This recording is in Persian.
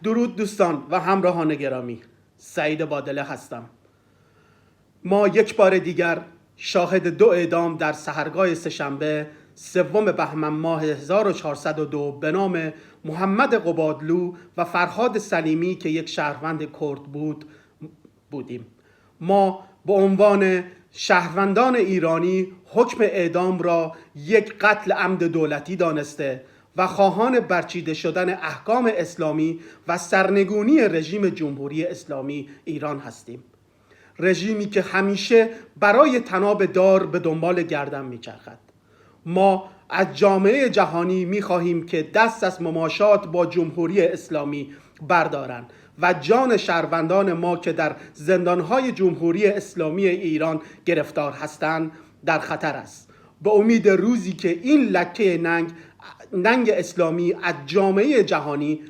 درود دوستان و همراهان گرامی، سعید بادله هستم. ما یک بار دیگر شاهد 2 اعدام در سحرگاه سه‌شنبه 3 بهمن ماه 1402 به نام محمد قبادلو و فرهاد سلیمی که یک شهروند کرد بودیم. ما به عنوان شهروندان ایرانی حکم اعدام را یک قتل عمد دولتی دانسته و خواهان برچیده شدن احکام اسلامی و سرنگونی رژیم جمهوری اسلامی ایران هستیم. رژیمی که همیشه برای طناب دار به دنبال گردن میچرخد. ما از جامعه جهانی میخواهیم که دست از مماشات با جمهوری اسلامی بردارند و جان شهروندان ما که در زندانهای جمهوری اسلامی ایران گرفتار هستند در خطر است. به امید روزی که این لکه ننگ اسلامی از جامعه جهانی